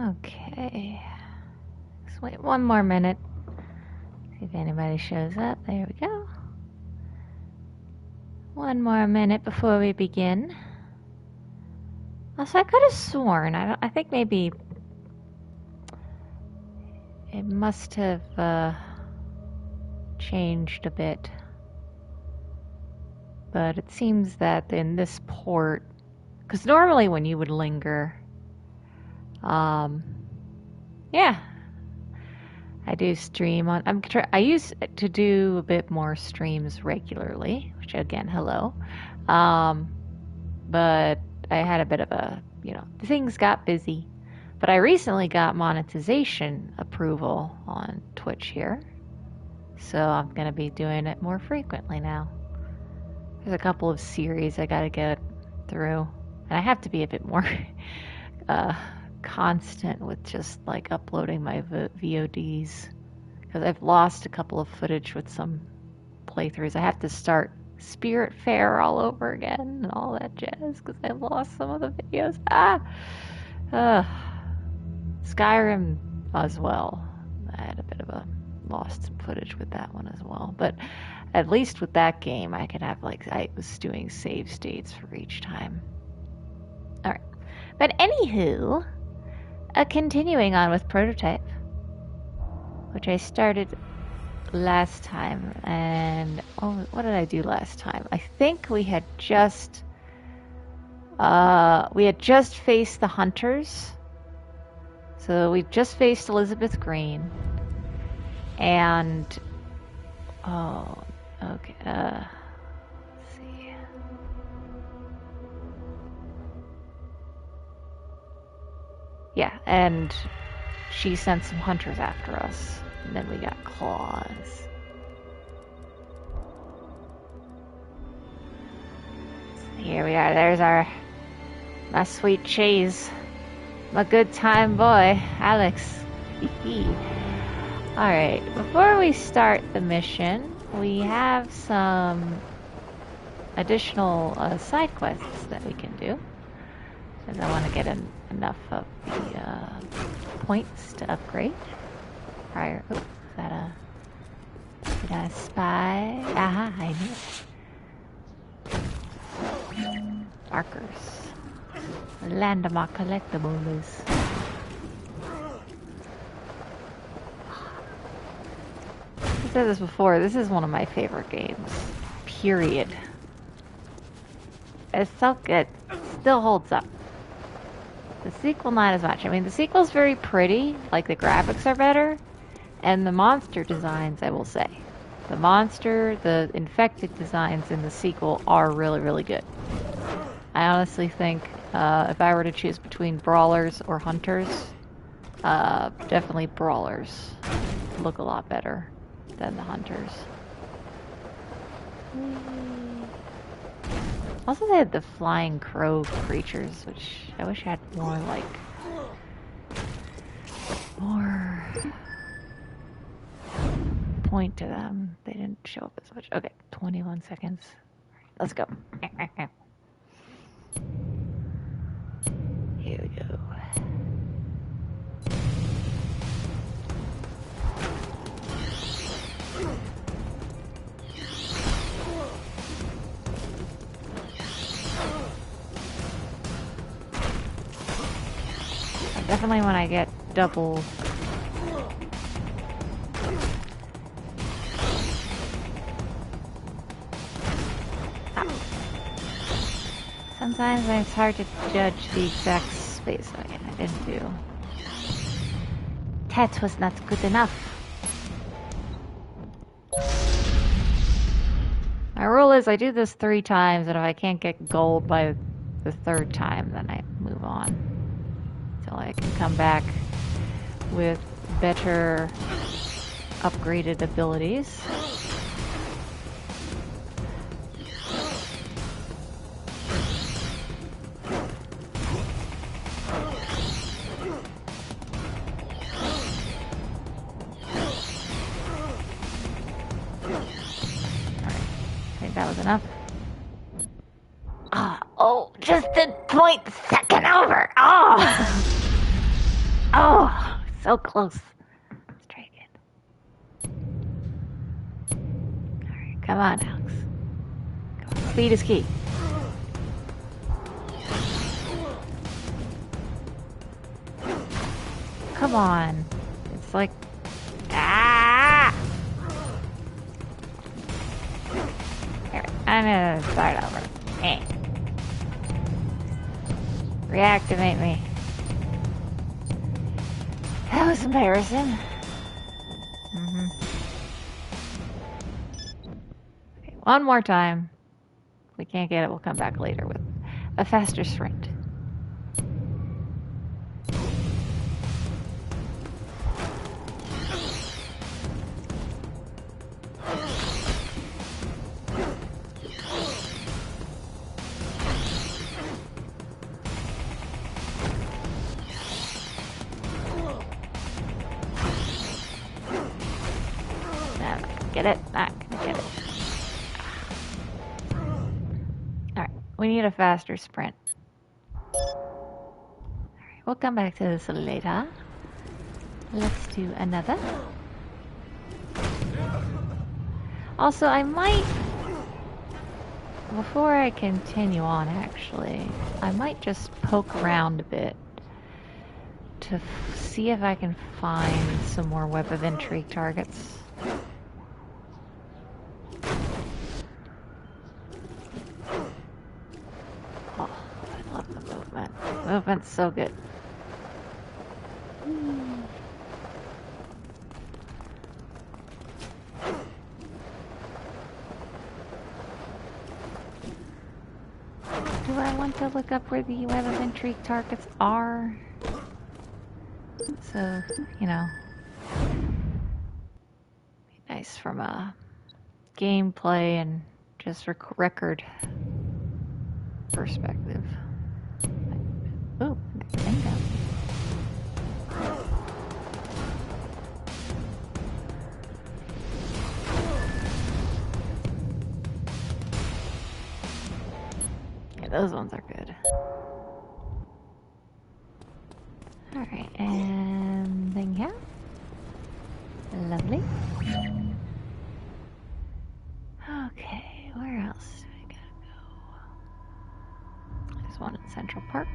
Okay. Let's wait one more minute. See if anybody shows up. There we go. One more minute before we begin. Also, I could have sworn. I think maybe it must have changed a bit. But it seems that in this port, because normally when you would linger, yeah, I do stream on. I used to do a bit more streams regularly, which again, hello. But I had a bit of a, things got busy. But I recently got monetization approval on Twitch here, so I'm gonna be doing it more frequently now. There's a couple of series I gotta get through, and I have to be a bit more constant with just like uploading my VODs, because I've lost a couple of footage with some playthroughs. I have to start Spiritfarer all over again and all that jazz because I lost some of the videos. Skyrim as well. I had a bit of a lost footage with that one as well, but at least with that game I could have, like, I was doing save states for each time. Alright, but anywho, continuing on with Prototype, which I started last time, and what did I do last time? I think we had just faced the hunters, so we just faced Elizabeth Green, and okay, let's see. Yeah, and she sent some hunters after us, and then we got claws. Here we are. There's my sweet cheese, my good time boy, Alex. Alright, before we start the mission, we have some additional side quests that we can do, because I want to get enough of the points to upgrade. Prior, is that did I spy? Aha, I knew it. Markers. Landmark collectibles. I said this before, this is one of my favorite games. Period. It's so good. Still holds up. The sequel, not as much. I mean, the sequel's very pretty, like the graphics are better, and the monster designs, I will say. The infected designs in the sequel are really, really good. I honestly think if I were to choose between brawlers or hunters, definitely brawlers look a lot better than the hunters. Also, they had the flying crow creatures, which I wish had more point to them. They didn't show up as much. Okay, 21 seconds. Let's go. Here we go. Definitely when I get double. Sometimes it's hard to judge the exact space. Oh, yeah, I didn't do. That was not good enough. My rule is I do this 3 times, and if I can't get gold by the 3rd time, then I move on. Until I can come back with better upgraded abilities. That was enough. Oh, just a point second over. Oh! Oh, so close. Let's try again. Alright, come on, Alex. Come on. Speed is key. Come on. It's like... Ah! Alright, I'm gonna start over. Eh. Reactivate me. That was embarrassing. Okay, one more time. If we can't get it, we'll come back later with a faster sprint. Get it? Not gonna get it. Alright, we need a faster sprint. Alright, we'll come back to this later. Let's do another. Also, I might... Before I continue on, actually, I might just poke around a bit to see if I can find some more web of intrigue targets. Oh, I love the movement. The movement's so good. Do I want to look up where the web of intrigue targets are? So, you know, be nice from a gameplay and just record perspective. Ooh, bingo. Yeah, those ones are good. Alright, and thing here. Lovely. Okay, where else do I gotta go? There's one in Central Park.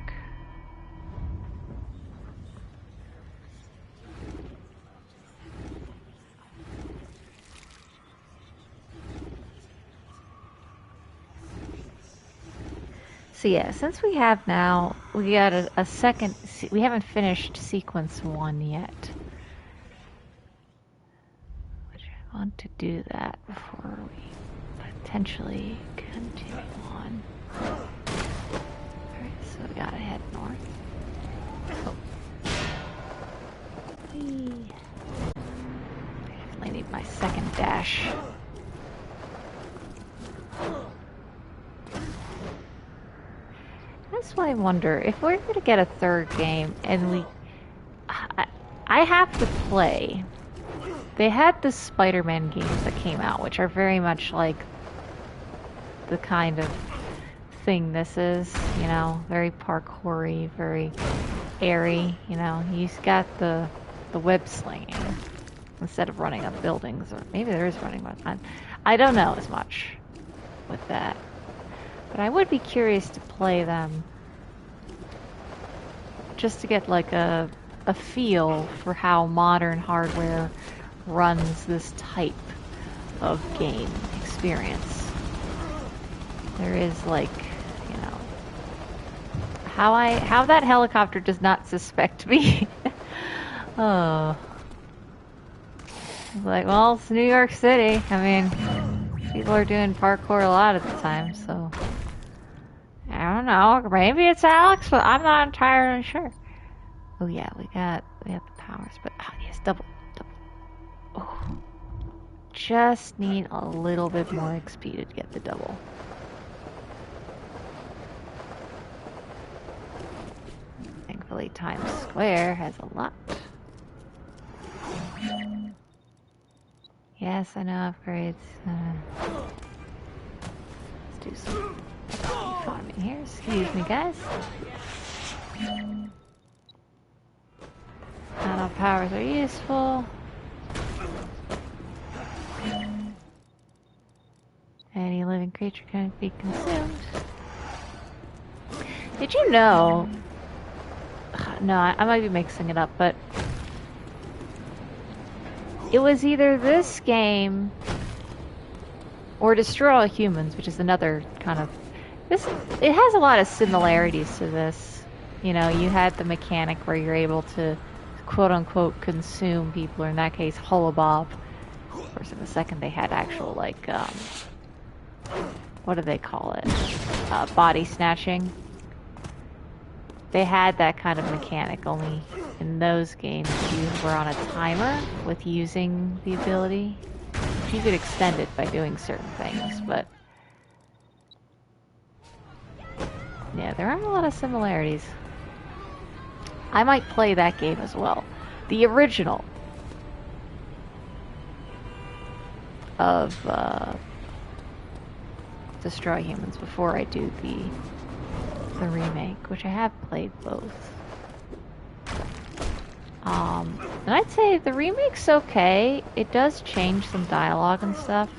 So yeah, since we have now, we got a second, we haven't finished sequence 1 yet. Which I want to do that before we potentially continue on. Alright, so we gotta head north. Oh. Whee. I definitely need my second dash. That's why I wonder if we're going to get a third game and I have to play. They had the Spider-Man games that came out, which are very much like the kind of thing this is, you know, very parkour-y, very airy, you know. He's got the web slinging instead of running up buildings, or maybe there is running up. I don't know as much with that. But I would be curious to play them just to get like a feel for how modern hardware runs this type of game experience. There is like, you know, how that helicopter does not suspect me. Oh. Like, well, it's New York City. I mean, people are doing parkour a lot at the time, so I don't know. Maybe it's Alex, but I'm not entirely sure. Oh yeah, we have the powers, but yes, double. Oh, just need a little bit more XP to get the double. Thankfully, Times Square has a lot. Yes, I know upgrades. Let's do some farming here. Excuse me, guys. Powers are useful. Any living creature can be consumed. Did you know? No, I might be mixing it up, but it was either this game or Destroy All Humans, which is another kind of this. It has a lot of similarities to this. You know, you had the mechanic where you're able to quote unquote consume people, or in that case, holobob. Of course, in the second they had actual like what do they call it? Body snatching. They had that kind of mechanic, only in those games you were on a timer with using the ability. You could extend it by doing certain things, but yeah, there are a lot of similarities. I might play that game as well. The original of Destroy Humans before I do the remake, which I have played both. And I'd say the remake's okay. It does change some dialogue and stuff,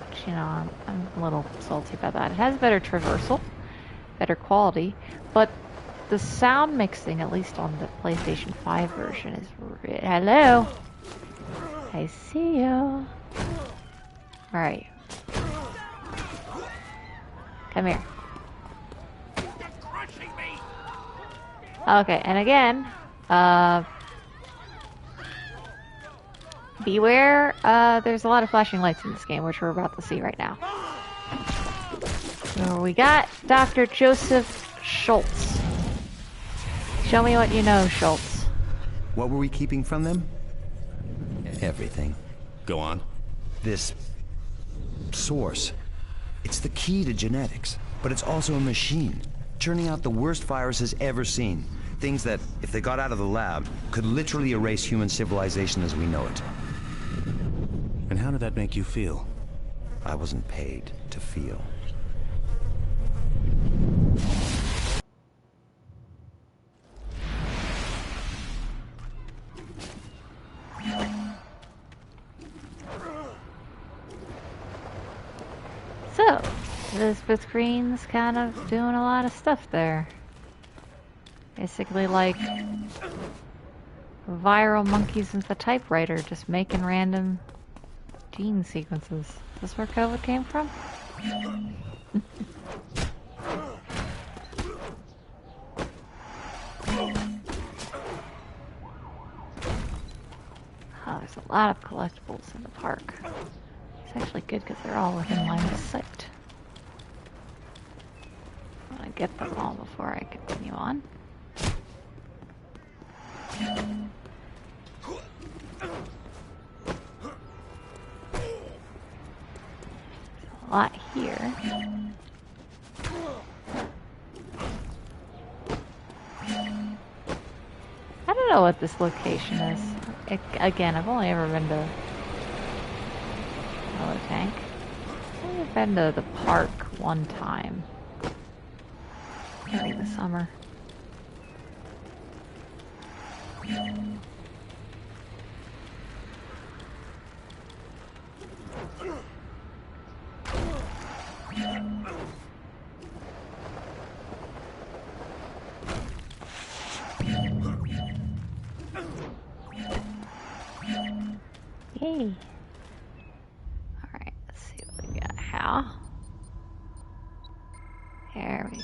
which, you know, I'm a little salty about that. It has better traversal, better quality, but the sound mixing, at least on the PlayStation 5 version, is hello. I see you. Alright. Come here. Okay, and again, beware, there's a lot of flashing lights in this game, which we're about to see right now. So we got Dr. Joseph Schultz. Show me what you know, Schultz. What were we keeping from them? Everything. Go on. This source. It's the key to genetics, but it's also a machine, churning out the worst viruses ever seen. Things that, if they got out of the lab, could literally erase human civilization as we know it. And how did that make you feel? I wasn't paid to feel. So, Elizabeth Green's kind of doing a lot of stuff there. Basically like viral monkeys with a typewriter, just making random gene sequences. Is this where COVID came from? Oh, there's a lot of collectibles in the park. It's actually good because they're all within line of sight. I want to get them all before I continue on. A lot here. I don't know what this location is. Again, I've only ever been to Hello Tank. I've only been to the park one time. During the summer. Yay. Alright, let's see what we got. How? There we go.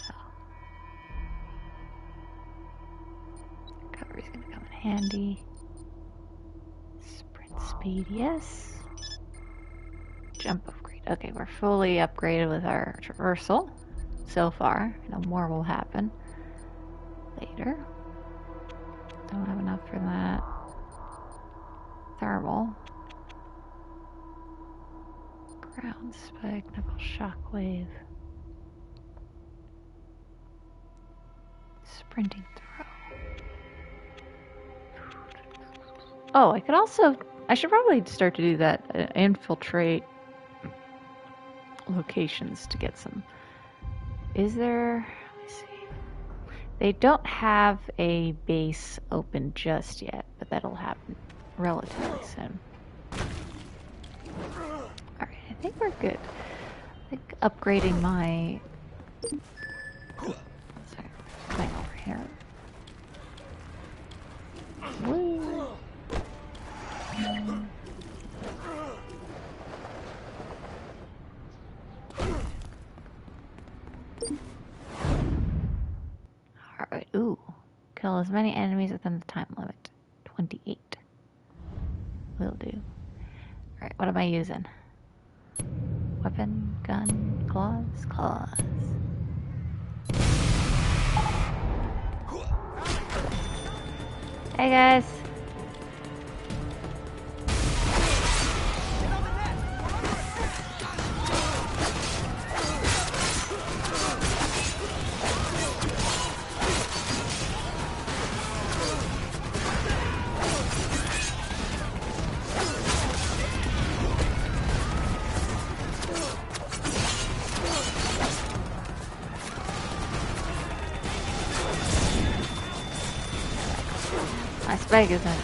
Cover's gonna come in handy. Sprint speed, yes. Jump upgrade. Okay, we're fully upgraded with our traversal so far. No more will happen later. Don't have enough for that. Thermal. Ground spike, knuckle shockwave. Sprinting throw. Oh, I could also... I should probably start to do that. Infiltrate locations to get some... Is there... Let me see. They don't have a base open just yet, but that'll happen relatively soon. Alright, I think we're good. I think upgrading my... Sorry, going over here. Woo! Alright, ooh. Kill as many enemies within the time limit. 28. Will do. Alright, what am I using? Weapon, gun, claws, claws. Hey guys! My spike isn't.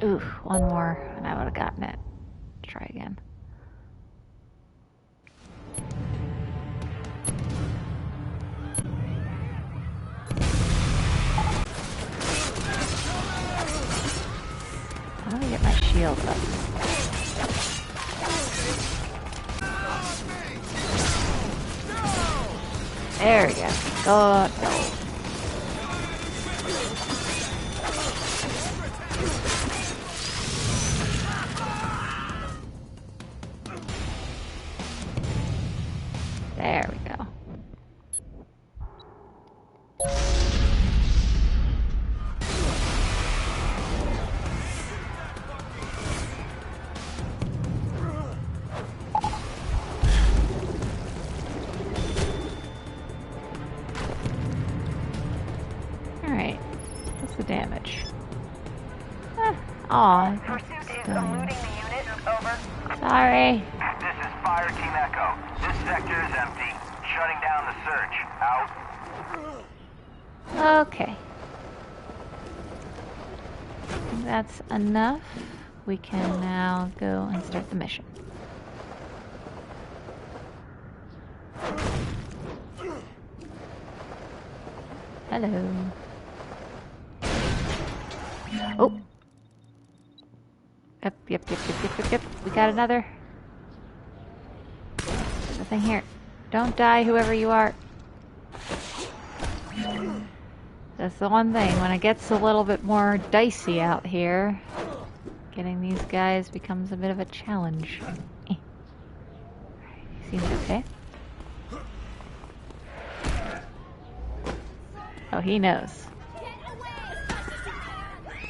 Ooh, one more, and I would have gotten it. Try again. How do I get my shield up? There we go. Go, go. There we go. Alright. What's the damage? Aw. Pursuit is eluding the unit. Over. Sorry. This is Fire Team Echo. This sector is empty. Shutting down the search. Out. Okay. I think that's enough. We can now go and start the mission. Hello. Oh. Yep. We got another. Nothing here. Don't die, whoever you are. That's the one thing. When it gets a little bit more dicey out here, getting these guys becomes a bit of a challenge. Alright, he seems okay. Oh, he knows.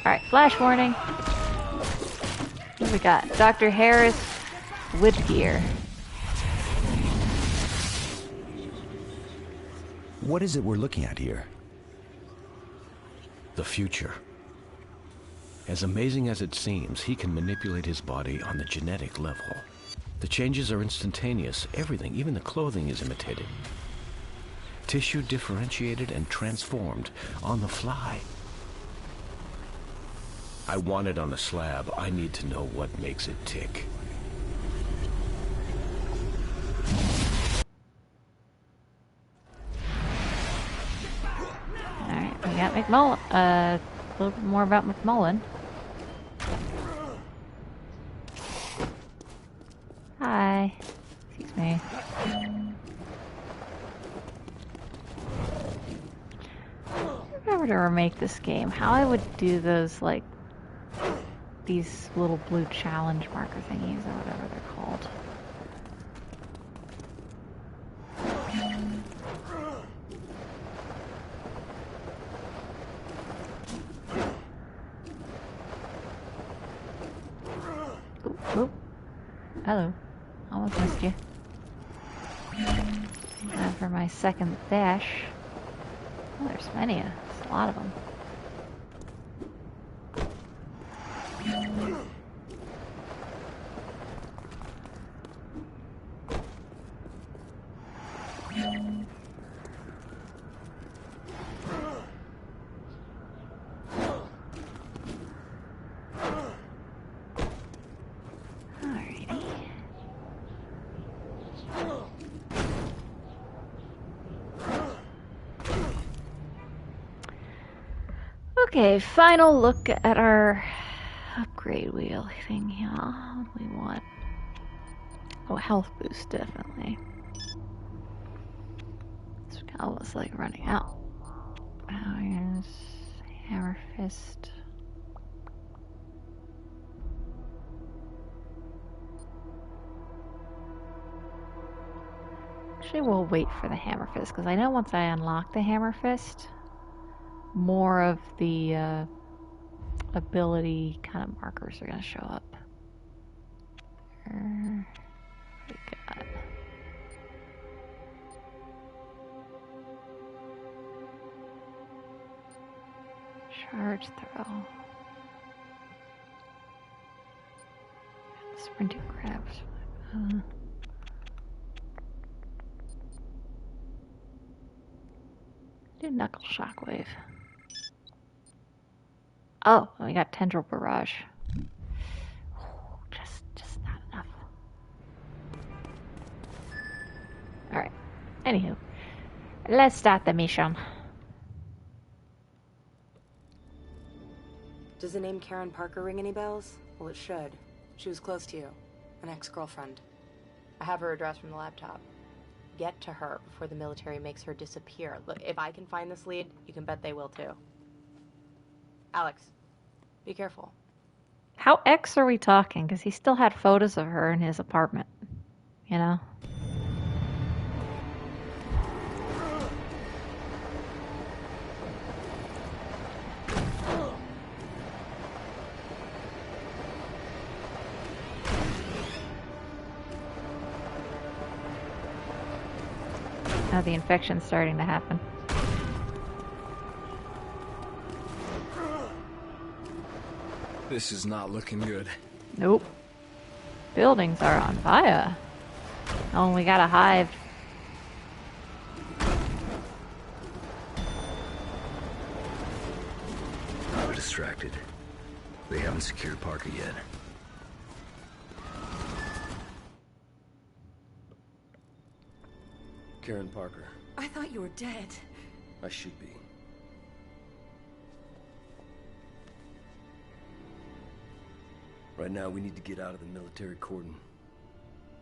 Alright, flash warning. What do we got? Dr. Harris Woodgear. What is it we're looking at here? The future. As amazing as it seems, he can manipulate his body on the genetic level. The changes are instantaneous. Everything, even the clothing, is imitated. Tissue differentiated and transformed on the fly. I want it on a slab. I need to know what makes it tick. Alright, we got McMullen. A little bit more about McMullen. Hi. Excuse me. If I were to remake this game, how I would do those, like, these little blue challenge marker thingies or whatever they're called. Oop. Hello. Almost missed you. And for my second dash. Oh, there's many. There's a lot of them. Okay, final look at our upgrade wheel thing here. What do we want? Oh, health boost, definitely. It's almost like running out. Oh, here's Hammer Fist. Actually, we'll wait for the Hammer Fist, because I know once I unlock the Hammer Fist, more of the ability kind of markers are going to show up. What do we got? Charge throw. Sprinting grabs. Do knuckle shockwave. Oh, we got tendril barrage. Just not enough. All right. Anywho, let's start the mission. Does the name Karen Parker ring any bells? Well, it should. She was close to you. An ex-girlfriend. I have her address from the laptop. Get to her before the military makes her disappear. Look, if I can find this lead, you can bet they will too. Alex, be careful. How ex are we talking? Because he still had photos of her in his apartment. You know? Now the infection's starting to happen. This is not looking good. Nope. Buildings are on fire. Oh, we got a hive. We're distracted. They haven't secured Parker yet. Karen Parker. I thought you were dead. I should be. Right now, we need to get out of the military cordon.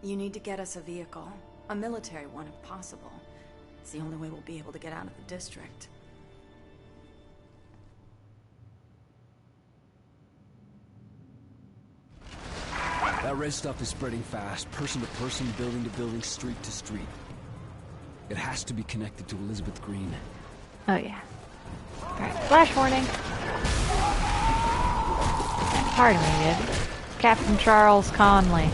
You need to get us a vehicle. A military one, if possible. It's the only way we'll be able to get out of the district. That red stuff is spreading fast. Person to person, building to building, street to street. It has to be connected to Elizabeth Green. Oh, yeah. Alright, flash warning. Pardon me, dude. Captain Charles Conley.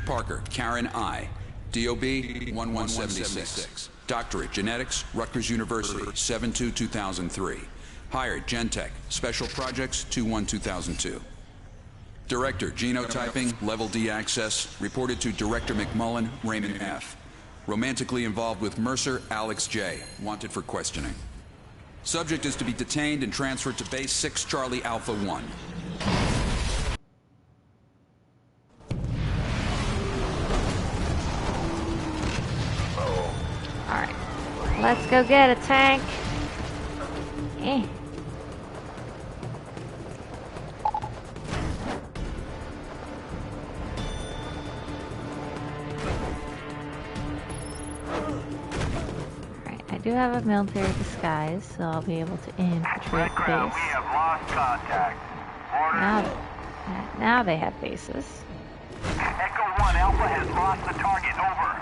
Parker, Karen I. DOB 1176. Doctorate, Genetics, Rutgers University, 7/2/2003. Hired, Gentech, Special Projects, 2/1/2002. Director, Genotyping, Level D Access, reported to Director McMullen, Raymond F. Romantically involved with Mercer, Alex J. Wanted for questioning. Subject is to be detained and transferred to Base 6 Charlie Alpha 1. Alright. Let's go get a tank. Eh. I do have a military disguise, so I'll be able to infiltrate the Ground, base. we have lost contact. Orders. Now they have bases. Echo 1 Alpha has lost the target. Over.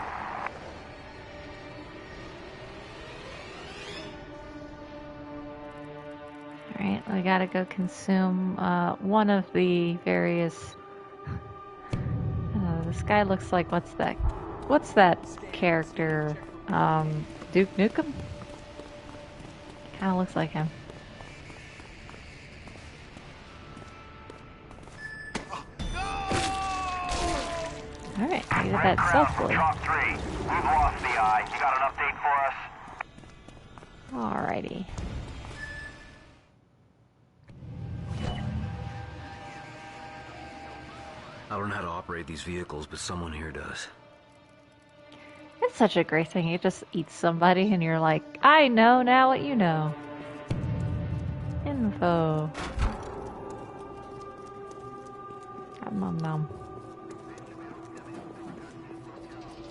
Alright. we gotta go consume one of the various. This guy looks like what's that character? Duke Nukem? Kind of looks like him. Alright, I did that stealthily. Chalk 3. We've lost the eye. You got an update for us? Alrighty. I don't know how to operate these vehicles, but someone here does. It's such a great thing. You just eat somebody and you're like, I know now what you know. Info. Nom nom.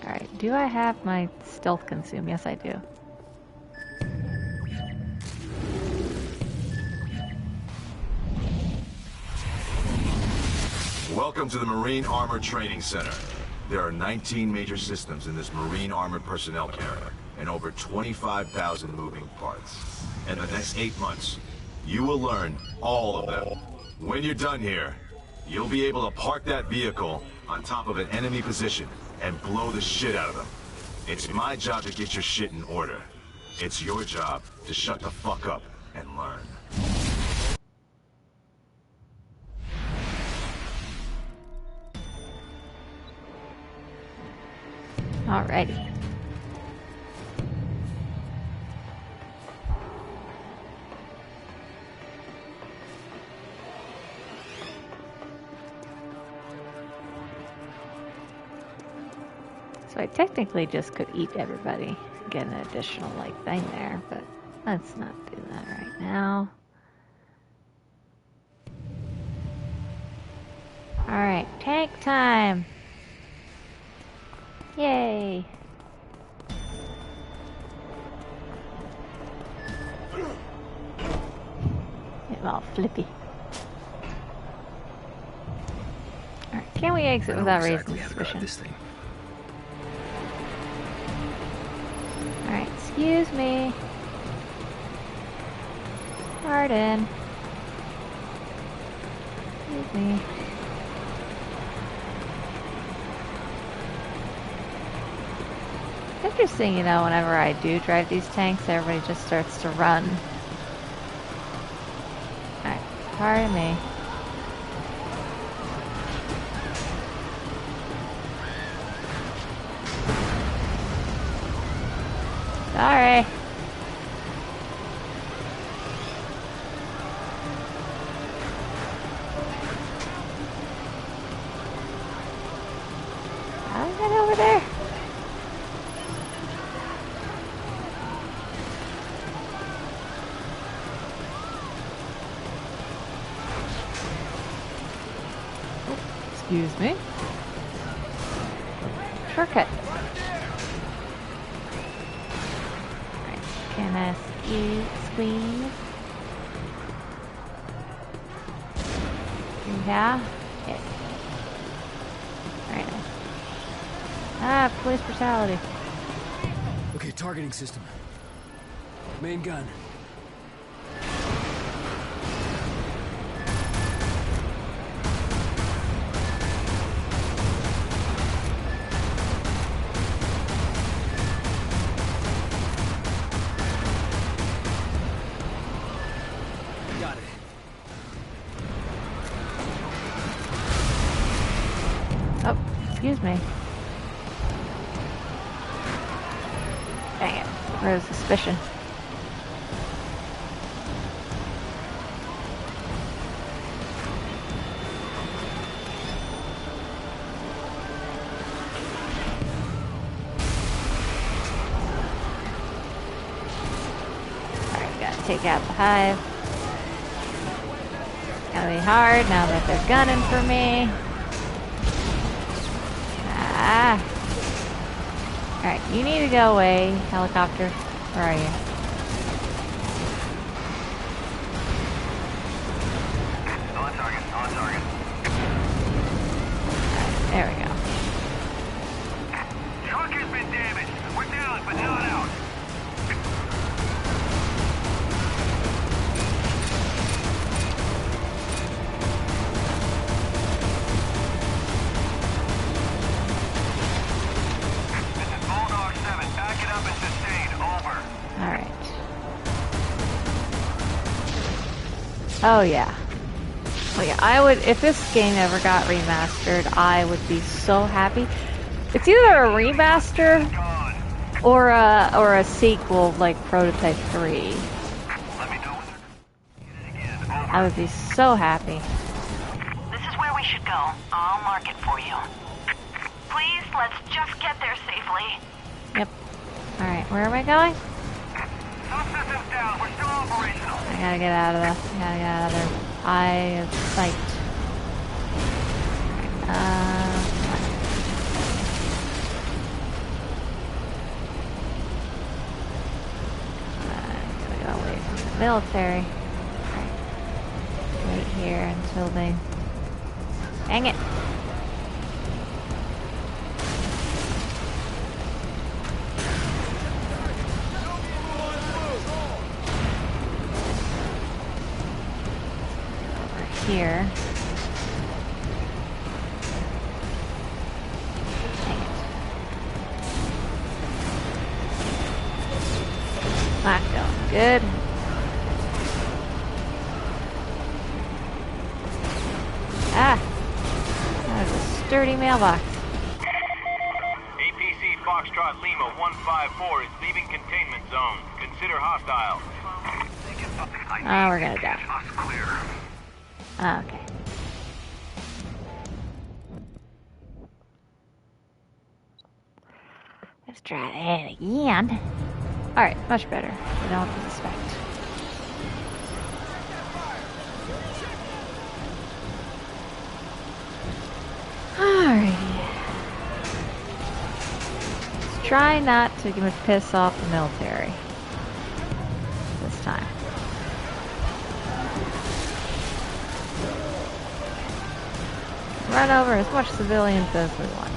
Alright, do I have my stealth consume? Yes, I do. Welcome to the Marine Armor Training Center. There are 19 major systems in this Marine Armored Personnel Carrier, and over 25,000 moving parts. In the next 8 months, you will learn all of them. When you're done here, you'll be able to park that vehicle on top of an enemy position and blow the shit out of them. It's my job to get your shit in order. It's your job to shut the fuck up and learn. Alrighty. So I technically just could eat everybody, get an additional thing there, but let's not do that right now. Alright, tank time! Yay! Get all flippy. Alright, can we exit without raising suspicion? Alright, excuse me. Pardon. Excuse me. Interesting, whenever I do drive these tanks, everybody just starts to run. Alright, pardon me. Sorry. How did I get over there? Excuse me. Shortcut. Alright, can I squeeze? Yeah? Okay. Alright. Ah, police brutality. Okay, targeting system. Main gun. Excuse me. Dang it. Where's suspicion? Alright, gotta take out the hive. It's gonna be hard now that they're gunning for me. Ah. Alright, you need to go away, helicopter. Where are you? On target, on target. Alright, there we go. Truck has been damaged. We're down, but not out. Alright. Oh yeah. Oh yeah, I would, if this game ever got remastered, I would be so happy. It's either a remaster or a sequel like Prototype 3. I would be so happy. This is where we should go. I'll mark it for you. Please, let's just get there safely. Yep. Alright, where am I going? Subsystems down. We're still operational. I gotta get out of there. I gotta get out of there. Eye of sight. Gotta go away from the military. Right here until they... Dang it! Over here. Dang it. Not going good. Ah! That is a sturdy mailbox. APC Foxtrot Lima 154 is leaving containment zone. Consider hostile. Oh, we're gonna die. Okay. Let's try that again. Alright, much better. I don't suspect. Alrighty. Let's try not to piss off the military this time. Run over as much civilians as we want.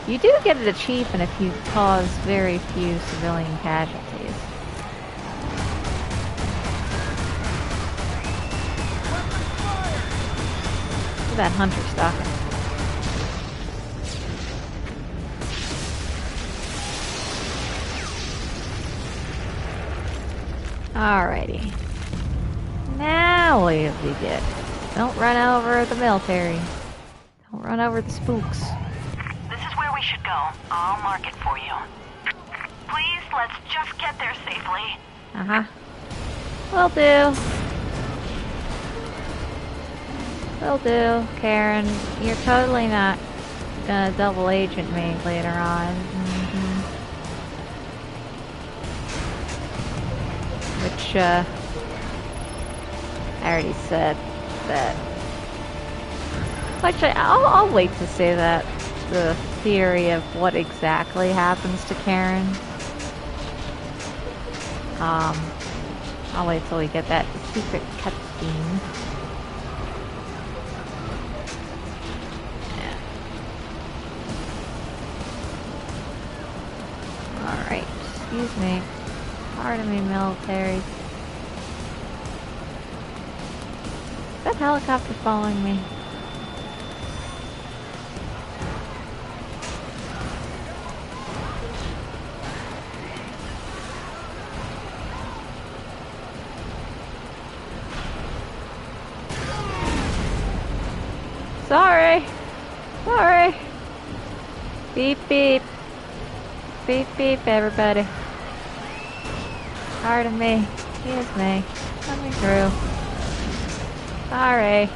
You do get an achievement if you cause very few civilian casualties. Look at that hunter stalking. Alrighty. Now what do we get? Don't run over the military. Don't run over the spooks. This is where we should go. I'll mark it for you. Please, let's just get there safely. Uh-huh. Will do. Will do, Karen. You're totally not gonna double agent me later on. Which, I already said that. Actually, I'll wait to say that. The theory of what exactly happens to Karen. I'll wait till we get that secret cutscene. Yeah. Alright, excuse me. Pardon me, military. Is that helicopter following me? Sorry. Sorry. Beep beep. Beep beep, everybody. Pardon me. Excuse me. Coming through. Sorry.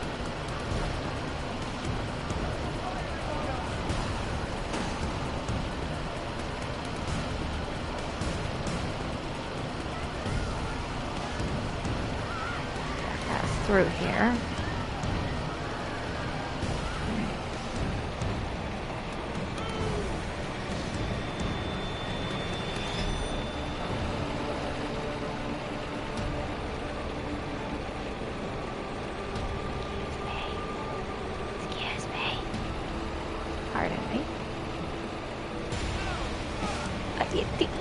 Pass through here.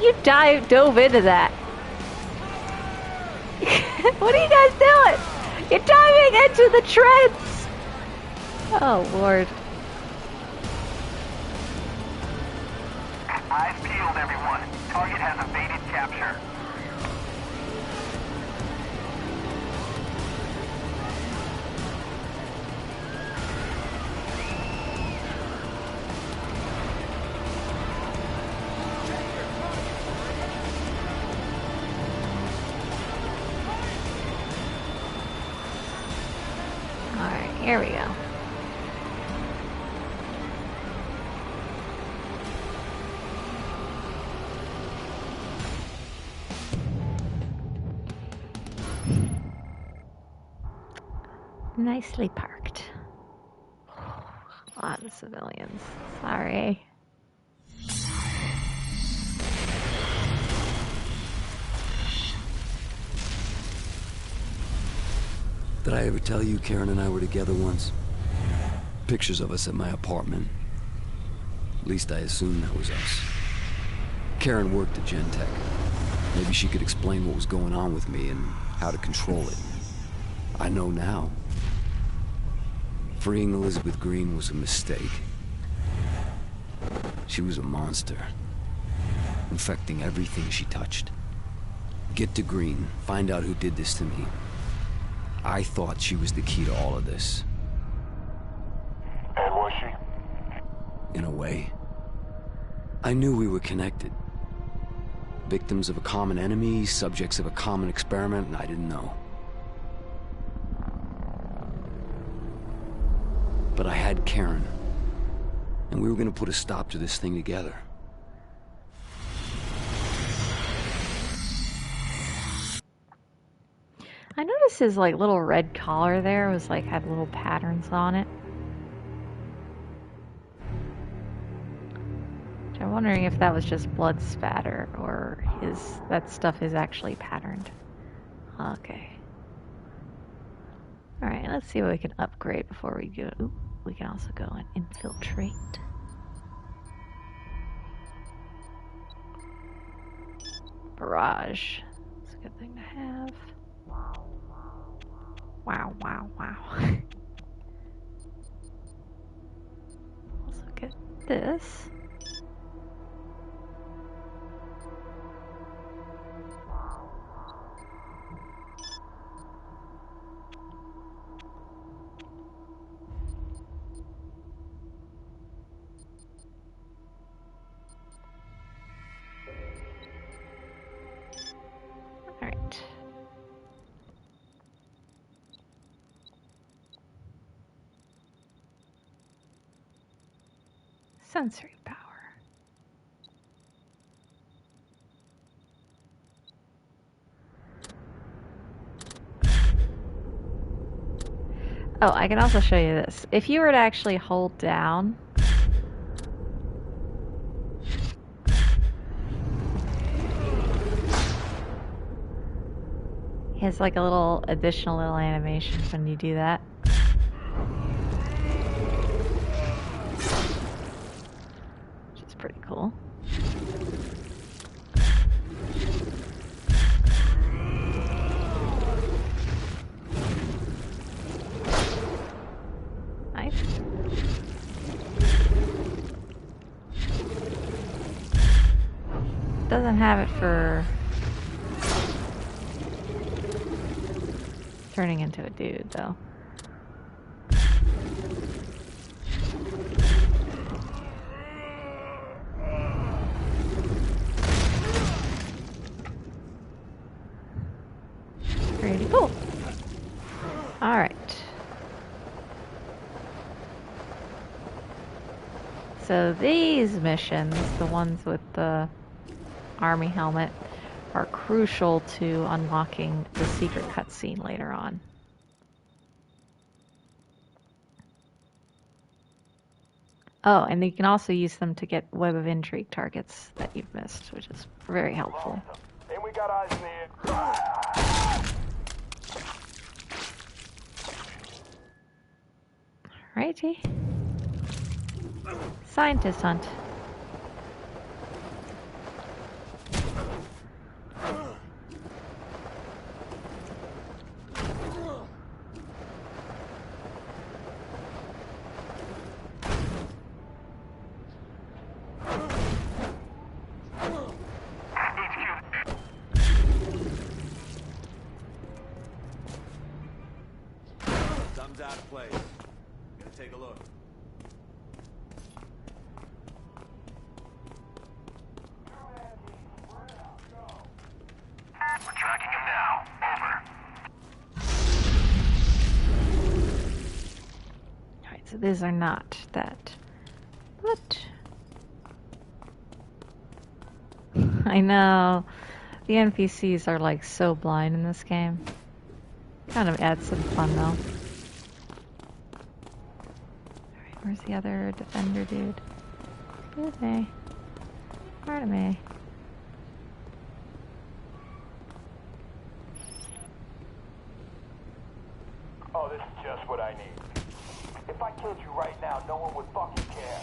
You dove into that. What are you guys doing? You're diving into the treads. Oh, Lord. Eyes peeled, everyone. Target has evaded capture. Here we go. Nicely parked. A lot of civilians. Sorry. Did I ever tell you Karen and I were together once? Pictures of us at my apartment. At least I assumed that was us. Karen worked at Gentek. Maybe she could explain what was going on with me and how to control it. I know now. Freeing Elizabeth Green was a mistake. She was a monster, infecting everything she touched. Get to Green, find out who did this to me. I thought she was the key to all of this. And was she? In a way. I knew we were connected. Victims of a common enemy, subjects of a common experiment, and I didn't know. But I had Karen, and we were gonna put a stop to this thing together. I noticed his like little red collar there was like had little patterns on it. Which I'm wondering if that was just blood spatter or that stuff is actually patterned. Okay. Alright, let's see what we can upgrade before we go. Ooh, we can also go and infiltrate. Barrage. It's a good thing to have. Wow, wow, wow. Let's look at this. Alright. Sensory power. Oh, I can also show you this. If you were to actually hold down, he has like a little additional little animation when you do that. Pretty cool. Nice. Doesn't have it for turning into a dude, though. Pretty cool. Alright. So these missions, the ones with the army helmet, are crucial to unlocking the secret cutscene later on. Oh, and you can also use them to get web of intrigue targets that you've missed, which is very helpful. And we got eyes in the air. Righty. Scientist hunt. Something's out of place. Gotta take a look. We're tracking him now. Over. So these are not that. What? I know. The NPCs are like so blind in this game. Kind of adds some fun though. Alright, where's the other defender dude? Good me. Pardon me. Oh, this is just what I need. If I killed you right now, no one would fucking care.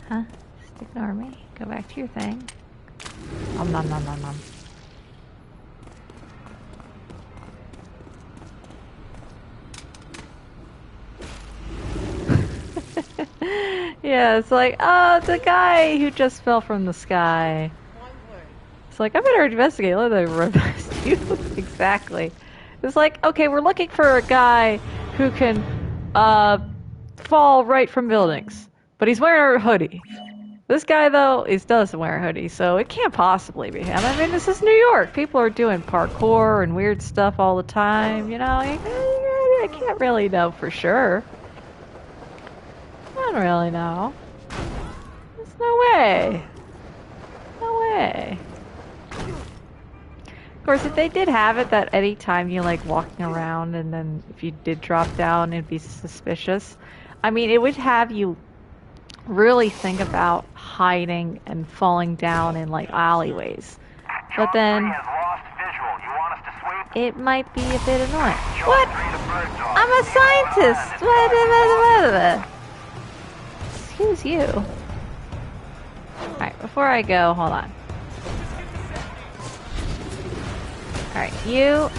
Huh? Just ignore me. Go back to your thing. Nom nom nom nom nom. Yeah, it's like, oh, it's a guy who just fell from the sky. It's like, I better investigate. Let me arrest you. Exactly. It's like, okay, we're looking for a guy who can fall right from buildings, but he's wearing a hoodie. This guy, though, doesn't wear a hoodie, so it can't possibly be him. I mean, this is New York. People are doing parkour and weird stuff all the time, you know? I can't really know for sure. I don't really know. There's no way. No way. Of course, if they did have it that any time you like walking around and then if you did drop down, it'd be suspicious. I mean, it would have you really think about hiding and falling down in like alleyways. But then it might be a bit annoying. What? I'm a scientist! Excuse you. Alright, before I go, hold on. Alright, you're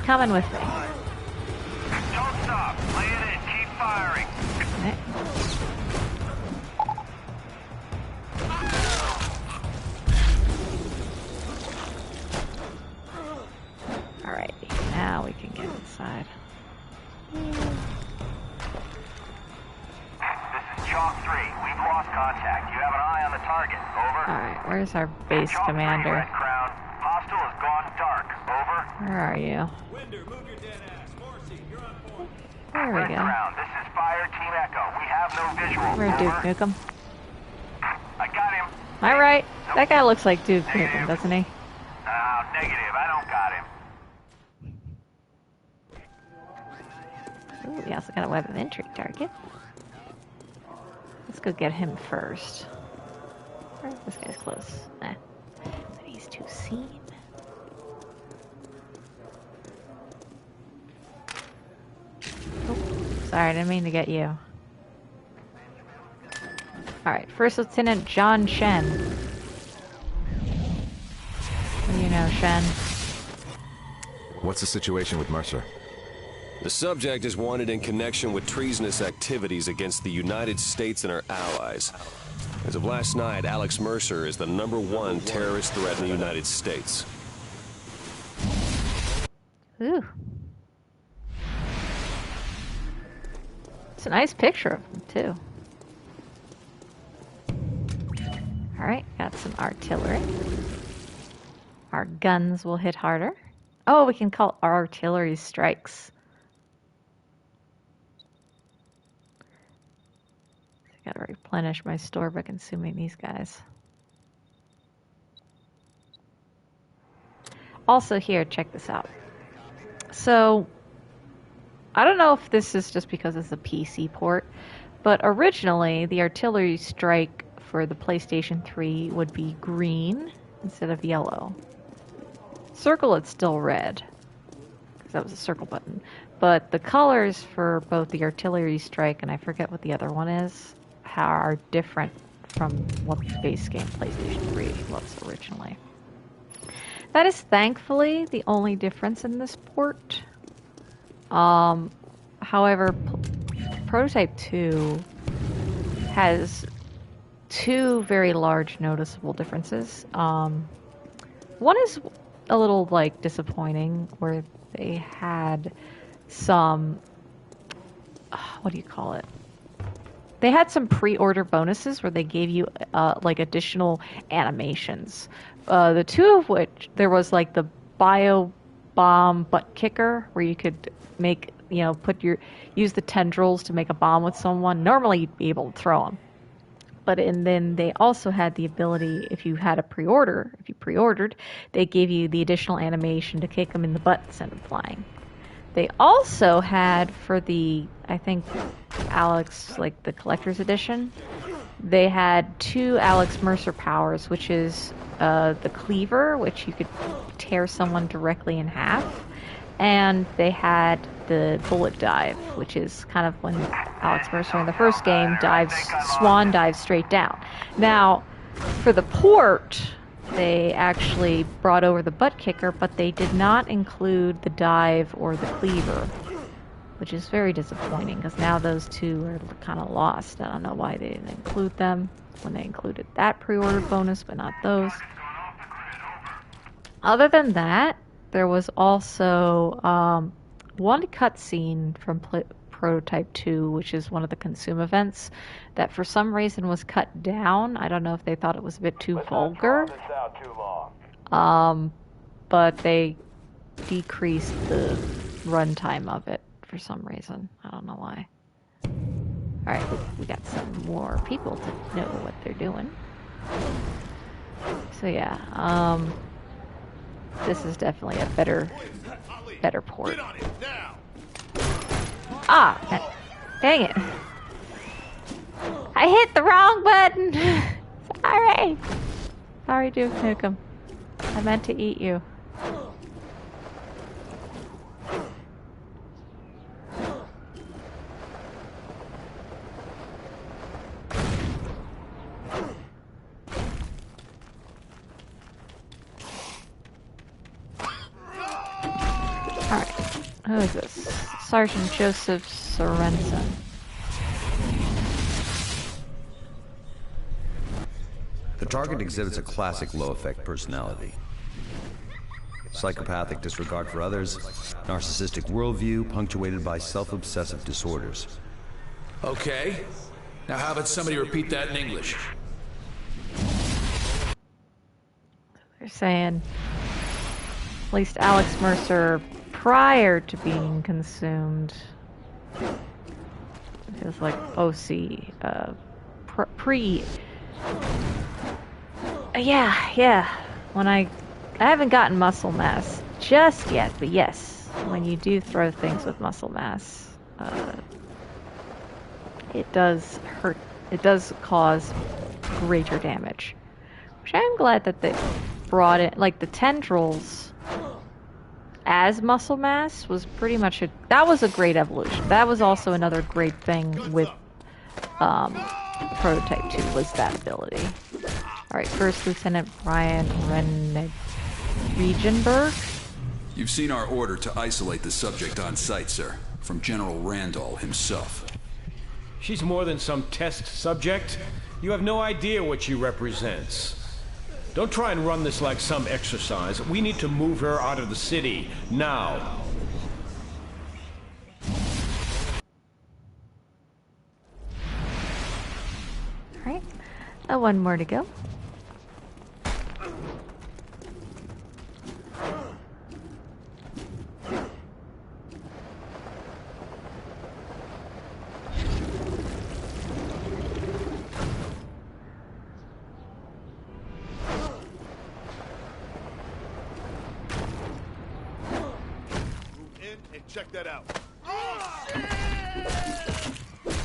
coming with me. Don't stop. Lay it in. Keep firing. Okay. Alright, now we can get inside. This is Chalk 3. We've lost contact. You have an eye on the target. Over. Alright, where's our base commander? Red Crown. Hostile has gone dark. Over. Where are you? Winder, move your dead ass. Morrissey, you're on point. There we Red go. Crown. This is Fire Team Echo. We have no visual. Where Duke Over. Nukem? I got him. Am I right? That guy looks like Duke Nukem, doesn't he? Negative. I don't got him. Ooh, we also got a weapon of entry target. Let's go get him first. This guy's close. Nah. But he's too seen. Oh, sorry, I didn't mean to get you. Alright, First Lieutenant John Shen. What do you know, Shen? What's the situation with Mercer? The subject is wanted in connection with treasonous activities against the United States and our allies. As of last night, Alex Mercer is the #1 terrorist threat in the United States. Ooh. It's a nice picture of him, too. Alright, got some artillery. Our guns will hit harder. Oh, we can call our artillery strikes. I gotta replenish my store by consuming these guys. Also here, check this out. So, I don't know if this is just because it's a PC port, but originally the artillery strike for the PlayStation 3 would be green instead of yellow. Circle, it's still red, because that was a circle button. But the colors for both the artillery strike and I forget what the other one is, are different from what the base game PlayStation 3 was originally. That is thankfully the only difference in this port. However, Prototype 2 has two very large noticeable differences. One is a little like disappointing, where they had some, what do you call it? They had some pre-order bonuses where they gave you like additional animations. The two of which, there was like the bomb butt kicker where you could make, you know, use the tendrils to make a bomb with someone. Normally you'd be able to throw them. And then they also had the ability, if you pre-ordered, they gave you the additional animation to kick them in the butt and send them flying. They also had, for the, I think, Alex, like the collector's edition, they had 2 Alex Mercer powers, which is the cleaver, which you could tear someone directly in half, and they had the bullet dive, which is kind of when Alex Mercer in the first game swan dives straight down. Now, for the port, they actually brought over the butt kicker, but they did not include the dive or the cleaver, which is very disappointing because now those 2 are kind of lost. I don't know why they didn't include them when they included that pre-order bonus, but not those. Other than that, there was also one cutscene from Prototype 2, which is one of the consume events, that for some reason was cut down. I don't know if they thought it was a bit too vulgar. But they decreased the runtime of it for some reason. I don't know why. Alright, we got some more people to know what they're doing. So yeah, this is definitely a better port. Ah, dang it. I hit the wrong button. Sorry. Sorry, Duke Nukem. I meant to eat you. Alright, who is this? Sergeant Joseph Sorensen. The target exhibits a classic low-effect personality. Psychopathic disregard for others, narcissistic worldview punctuated by self-obsessive disorders. Okay. Now how about somebody repeat that in English? They're saying, at least Alex Mercer, prior to being consumed, it was like OC, yeah. When I haven't gotten muscle mass just yet, but yes, when you do throw things with muscle mass, it does hurt. It does cause greater damage. Which I'm glad that they brought it, like the tendrils as muscle mass was pretty much that was a great evolution. That was also another great thing with Prototype 2 was that ability. Alright, First Lieutenant Brian Regenberg. You've seen our order to isolate the subject on site, sir, from General Randall himself. She's more than some test subject. You have no idea what she represents. Don't try and run this like some exercise. We need to move her out of the city, now. Alright, one more to go. Check that out.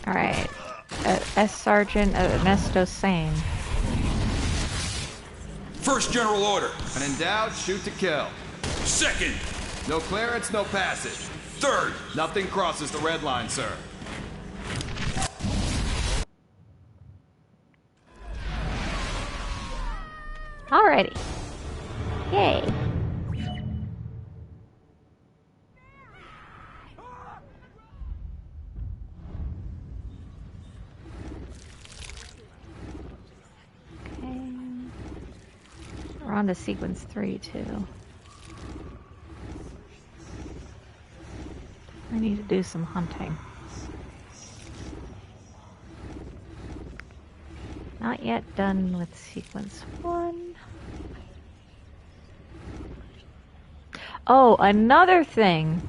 Alright. S. Sergeant Ernesto Sane. First general order. When in doubt, shoot to kill. Second. No clearance, no passage. Third. Nothing crosses the red line, sir. Alrighty. Yay. We're on to sequence 3 too. I need to do some hunting. Not yet done with sequence 1. Oh, another thing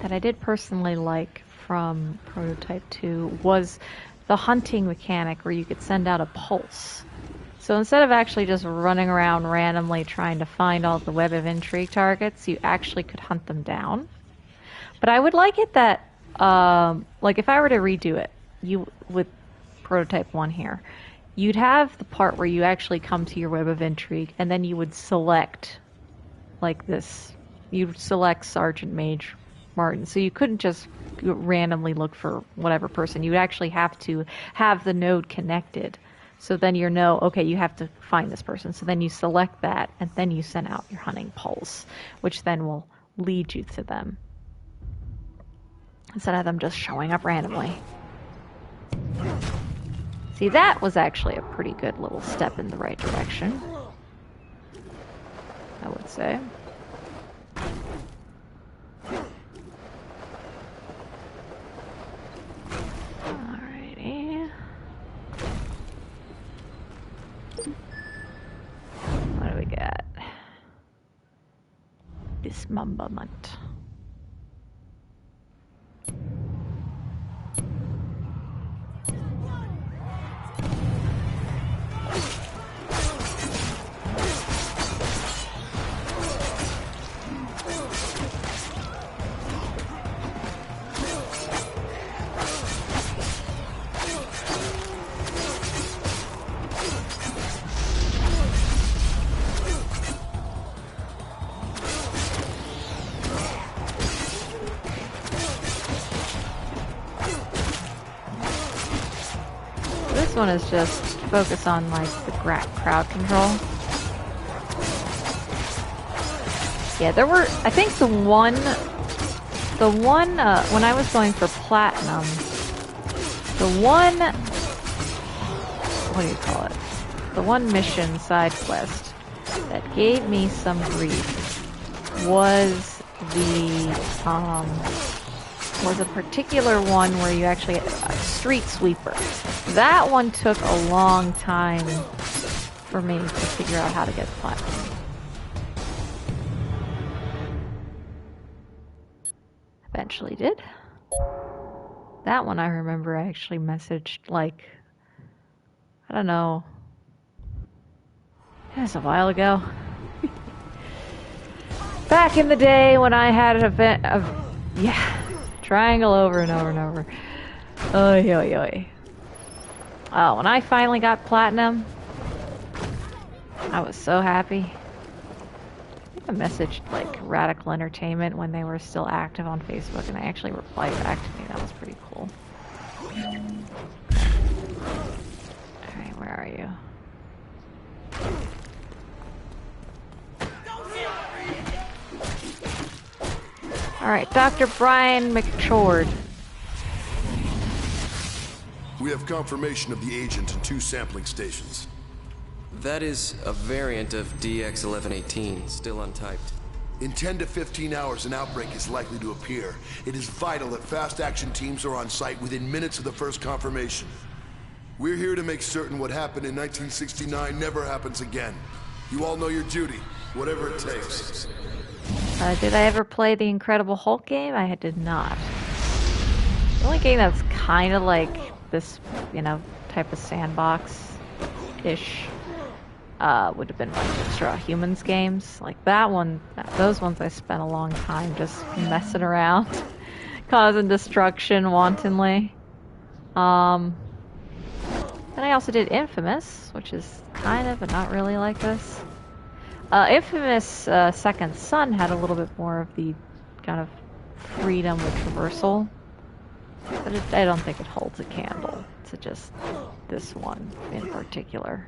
that I did personally like from Prototype 2 was the hunting mechanic where you could send out a pulse. So instead of actually just running around randomly trying to find all the web of intrigue targets, you actually could hunt them down. But I would like it that, like if I were to redo it, with Prototype 1 here, you'd have the part where you actually come to your web of intrigue, and then you would select, like this, you'd select Sergeant Mage Martin. So you couldn't just randomly look for whatever person. You would actually have to have the node connected. So then you know, okay, you have to find this person. So then you select that, and then you send out your hunting pulse, which then will lead you to them, instead of them just showing up randomly. See, that was actually a pretty good little step in the right direction, I would say. Alrighty. What do we got? Dismemberment. This one is just focus on like the crowd control. Yeah, there were, I think the one when I was going for platinum, what do you call it? The one mission side quest that gave me some grief was a particular one where you actually a street sweeper. That one took a long time for me to figure out how to get platinum. Eventually did. That one I remember I actually messaged, like, I don't know, it was a while ago. Back in the day when I had an event of, yeah, triangle over and over and over. Oy, oy, oy. Oh, when I finally got platinum, I was so happy. I messaged like Radical Entertainment when they were still active on Facebook, and they actually replied back to me. That was pretty cool. Alright, where are you? Alright, Dr. Brian McChord. We have confirmation of the agent in 2 sampling stations. That is a variant of DX-1118, still untyped. In 10 to 15 hours, an outbreak is likely to appear. It is vital that fast action teams are on site within minutes of the first confirmation. We're here to make certain what happened in 1969 never happens again. You all know your duty, whatever it takes. Did I ever play the Incredible Hulk game? I did not. The only game that's kind of like this, you know, type of sandbox-ish would have been like the Straw Humans games. Like that one, those ones I spent a long time just messing around, causing destruction wantonly. Then I also did Infamous, which is kind of, but not really like this. Infamous Second Son had a little bit more of the kind of freedom with traversal, but I don't think it holds a candle to just this one in particular.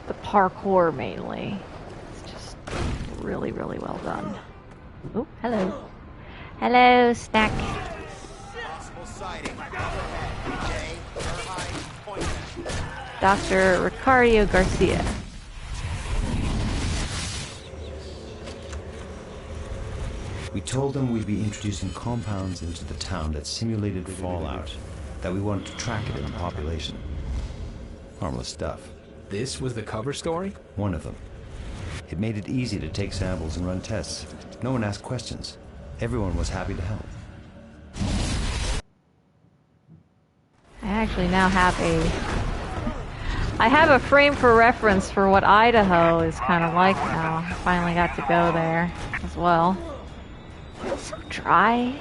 The parkour mainly. It's just really, really well done. Oh, hello. Hello, Snack. Dr. Ricardo Garcia. We told them we'd be introducing compounds into the town that simulated fallout, that we wanted to track it in the population. Harmless stuff. This was the cover story? One of them. It made it easy to take samples and run tests. No one asked questions. Everyone was happy to help. I actually now have a frame for reference for what Idaho is kind of like now. I finally got to go there as well. It's so dry.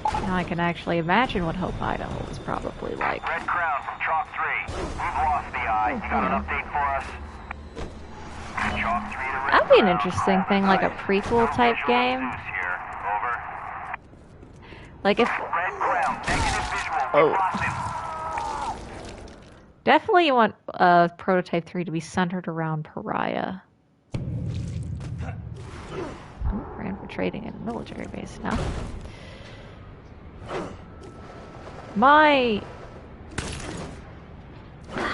Now I can actually imagine what Hope, Idaho is probably like. Red Crown from Chalk 3. We've lost the eye. You got an update for us? Chalk 3 to Red That'd be an interesting thing, like a prequel type game. Like if... Oh. Definitely you want Prototype 3 to be centered around Pariah. Oh, we're infiltrating a military base now.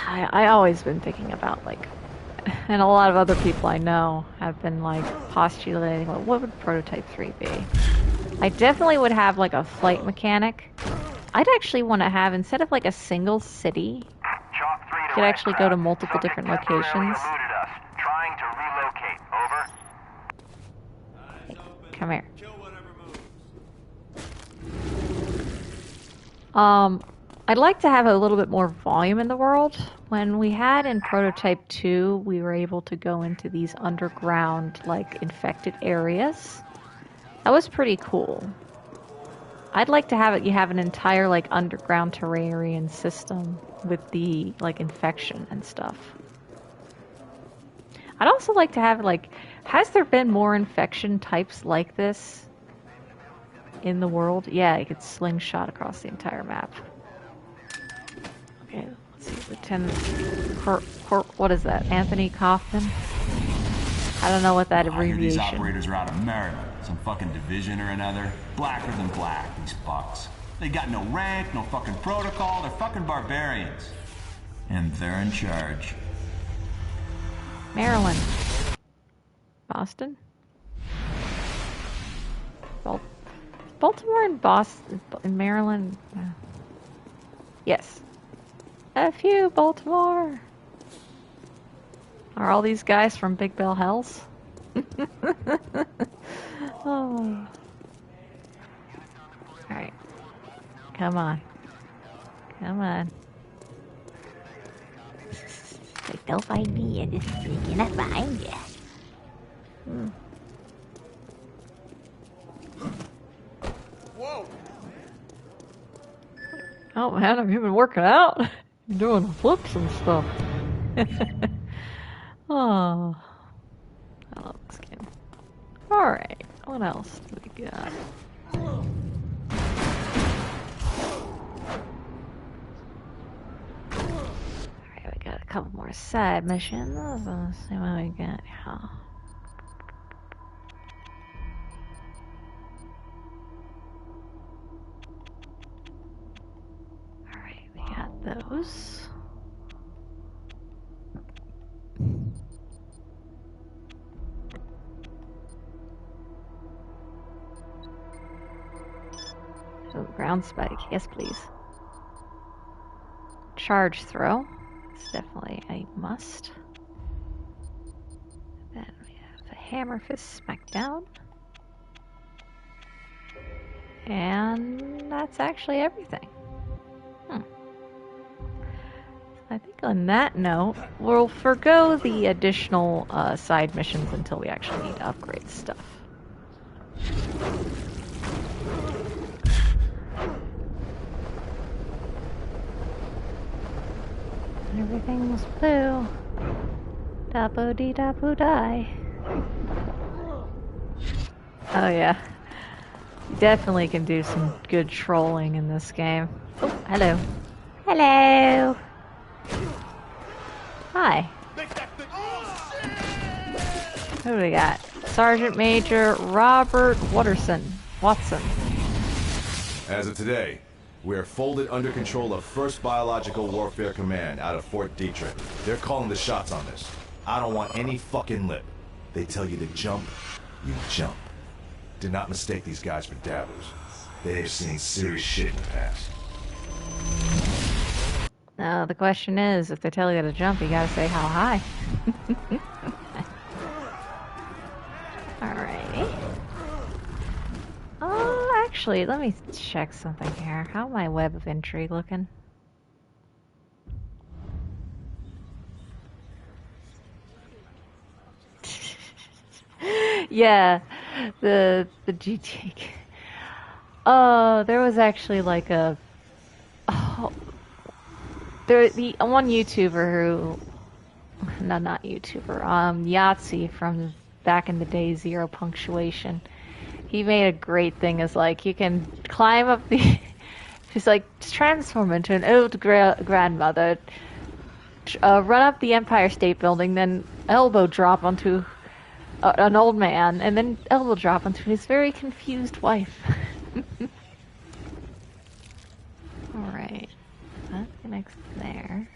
I always been thinking about, like, and a lot of other people I know have been, like, postulating, well, what would Prototype 3 be? I definitely would have, like, a flight mechanic. I'd actually want to have, instead of, like, a single city, you could actually go to multiple different locations. Trying to relocate. Over. Hey, come here. I'd like to have a little bit more volume in the world. When we had in Prototype 2, we were able to go into these underground, like, infected areas. That was pretty cool. I'd like to have it, you have an entire, like, underground terrarian system with the, like, infection and stuff. I'd also like to have, like, has there been more infection types like this in the world? Yeah, you could slingshot across the entire map. Okay, let's see, Lieutenant what is that? Anthony Kaufman? I don't know what that abbreviation. These operators are out of Maryland, some fucking division or another. Blacker than black, these fucks. They got no rank, no fucking protocol, they're fucking barbarians. And they're in charge. Maryland. Boston? Baltimore and Boston, in Maryland? Yes. F you, Baltimore! Are all these guys from Big Bell Hells? Oh. Alright. Come on. Come on. Like, don't find me, I just cannot find you. Whoa! Oh man, have you been working out? You're doing flips and stuff. Oh. I love this game. Alright, what else do we got? Alright, we got a couple more side missions. Let's see what we got here. Alright, we got those. So, ground spike, yes please. Charge throw, it's definitely a must. Then we have a hammer fist smackdown. And that's actually everything. I think on that note, we'll forgo the additional side missions until we actually need to upgrade stuff. Everything was blue. Da-bo-dee-da-boo-die. Oh yeah. You definitely can do some good trolling in this game. Oh, hello. Hello! Hi. Who do we got? Sergeant Major Robert Watson. As of today, we are folded under control of 1st Biological Warfare Command out of Fort Detrick. They're calling the shots on this. I don't want any fucking lip. They tell you to jump, you jump. Do not mistake these guys for dabblers. They have seen serious shit in the past. Now the question is, if they tell you to jump, you gotta say how high. Actually, let me check something here. How my web of intrigue looking? Yeah, the GTA. Oh, there was actually like a the one YouTuber who, no, not YouTuber, Yahtzee from back in the day, Zero Punctuation. He made a great thing as like you can climb up the, just like transform into an old grandmother, run up the Empire State Building, then elbow drop onto an old man, and then elbow drop onto his very confused wife. Alright, that connects there.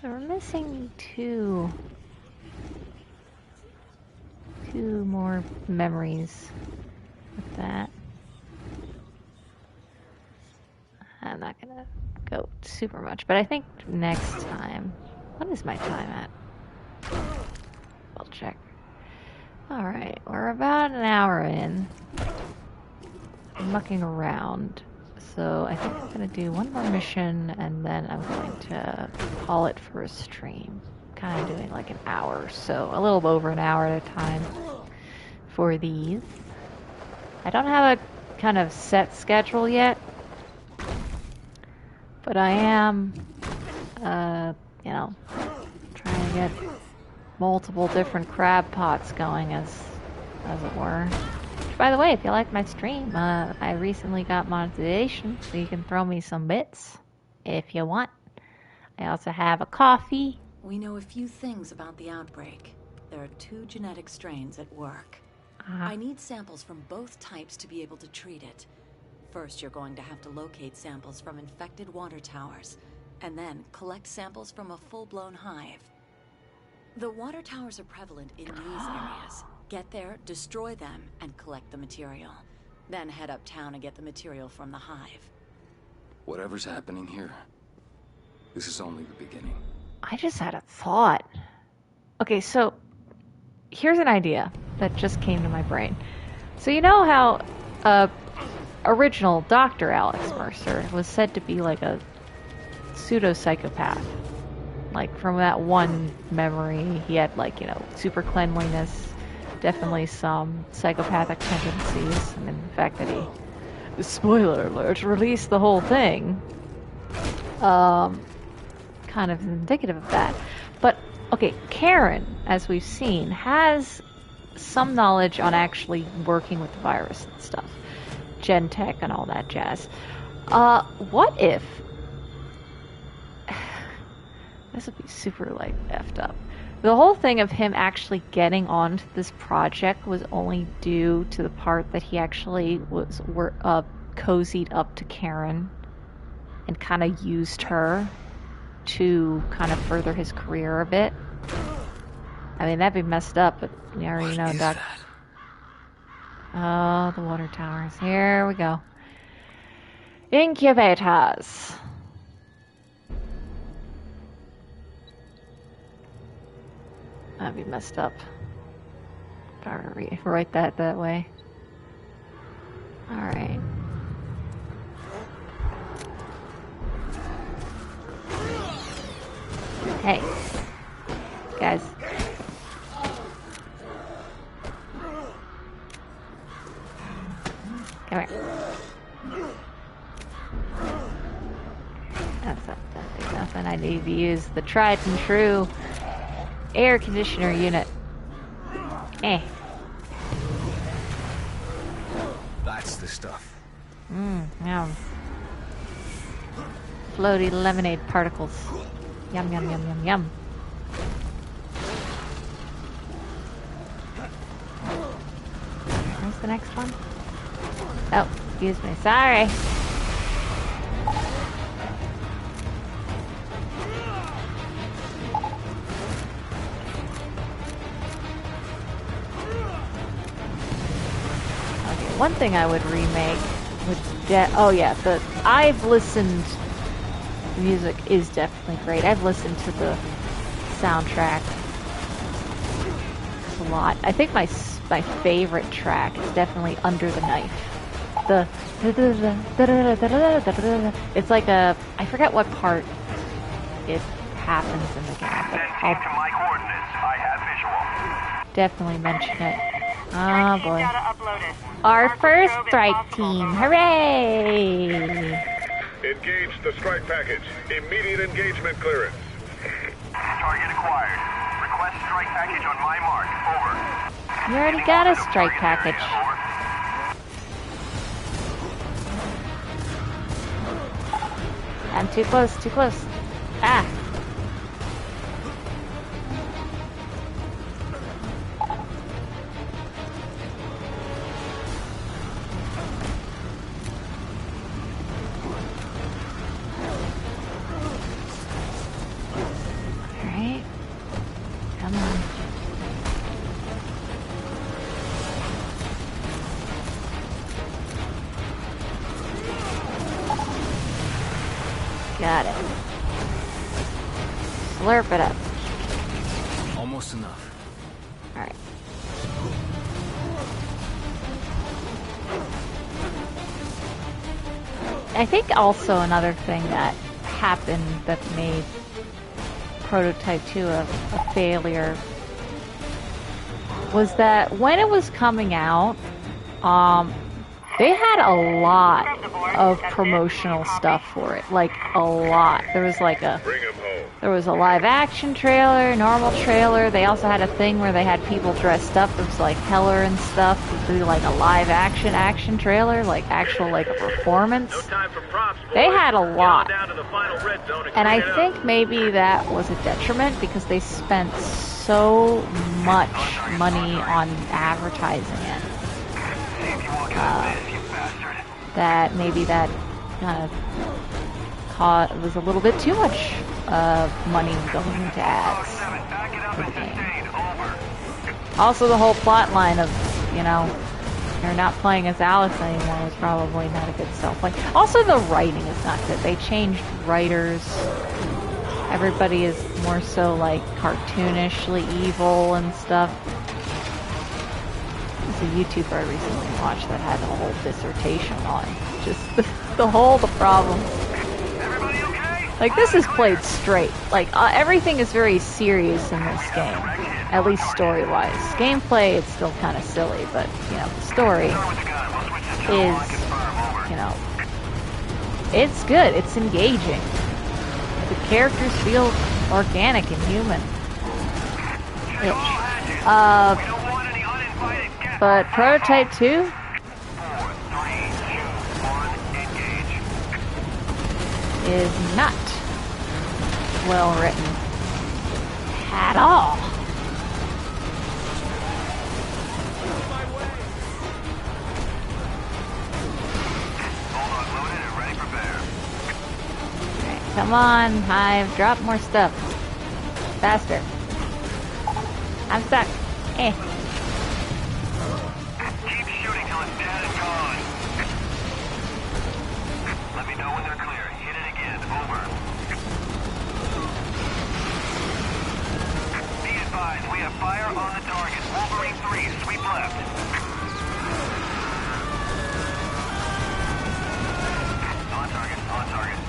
So we're missing two more memories with that. I'm not gonna go super much, but I think next time. What is my time at? I'll check. Alright, we're about an hour in. I'm mucking around. So I think I'm gonna do one more mission and then I'm going to call it for a stream. Kind of doing like an hour, so a little over an hour at a time for these. I don't have a kind of set schedule yet, but I am, you know, trying to get multiple different crab pots going, as it were. By the way, if you like my stream, I recently got monetization, so you can throw me some bits if you want. I also have a coffee. We know a few things about the outbreak. There are 2 genetic strains at work. I need samples from both types to be able to treat it. First, you're going to have to locate samples from infected water towers, and then collect samples from a full-blown hive. The water towers are prevalent in these areas. Get there, destroy them, and collect the material. Then head uptown and get the material from the hive. Whatever's happening here, this is only the beginning. I just had a thought. Okay, so here's an idea that just came to my brain. So you know how original Dr. Alex Mercer was said to be like a pseudo-psychopath. Like from that one memory, he had like, you know, super cleanliness, definitely some psychopathic tendencies. I mean, the fact that he, spoiler alert, released the whole thing, kind of indicative of that. But, okay, Karen, as we've seen, has some knowledge on actually working with the virus and stuff. Gentek and all that jazz. What if... this would be super, like, effed up. The whole thing of him actually getting onto this project was only due to the part that he actually was cozied up to Karen and kind of used her to kind of further his career a bit. I mean, that'd be messed up, but you already know, Doc. Oh, the water towers. Here we go. Incubators. That'd be messed up. Gotta write that way. Alright. Hey. Guys. Come here. That's nothing. I need to use the tried and true air conditioner unit. That's the stuff. Yum. Floaty lemonade particles. Yum, yum, yum, yum, yum. Where's the next one? Oh, excuse me. Sorry. One thing I would remake would oh yeah, I've listened, the music is definitely great. I've listened to the soundtrack a lot. I think my my favorite track is definitely Under the Knife. It's like a, I forget what part it happens in the game, but I'll definitely mention it. Oh boy. Our first strike team, hooray! Engage the strike package. Immediate engagement clearance. Target acquired. Request strike package on my mark. Over. You already got a strike package. I'm too close, too close. Ah! Alright. Come on. Got it. Slurp it up. Almost enough. Alright. I think also another thing that happened that made Prototype 2 a failure was that when it was coming out, they had a lot of promotional stuff for it, like a lot. There was like a live action trailer, normal trailer. They also had a thing where they had people dressed up as like Heller and stuff to do like a live action trailer, like actual like a performance. They had a lot, and I think maybe that was a detriment because they spent so much money on advertising it. That maybe that kind of was a little bit too much money going into ads for the game. Also, the whole plot line of, you know, you're not playing as Alex anymore was probably not a good sell point. Also, the writing is not good. They changed writers. Everybody is more so like cartoonishly evil and stuff. A YouTuber I recently watched that had a whole dissertation on just the problem. Like, this is played straight. Like, everything is very serious in this game, at least story-wise. Gameplay, it's still kind of silly, but, you know, the story is, you know, it's good. It's engaging. The characters feel organic and human. But Prototype 2? Is not well written at all. Alright, come on, Hive, drop more stuff. Faster. I'm stuck. Eh. We have fire on the target. Wolverine 3, sweep left. On target, on target.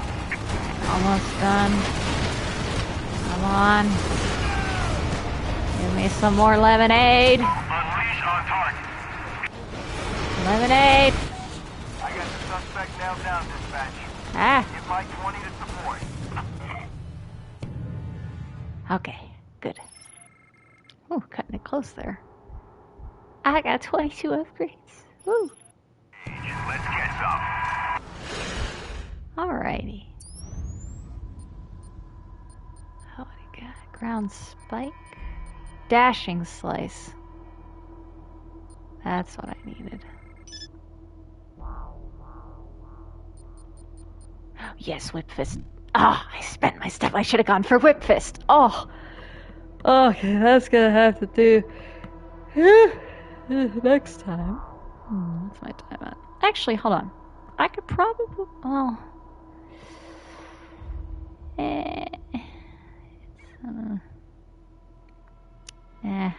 Almost done. Come on. Give me some more lemonade. Unleash on target. Lemonade. I got the suspect nailed down, dispatch. Ah. Give Mike 20 to support. Okay, good. Ooh, cutting it close there. I got 22 upgrades. Woo. Let's get some. Alrighty. What do we got? Ground spike. Dashing slice. That's what I needed. Yes, whip fist. Ah, I spent my stuff. I should have gone for whip fist. Oh. Okay, that's gonna have to do next time. What's my time at? Actually, hold on. I could probably. Oh.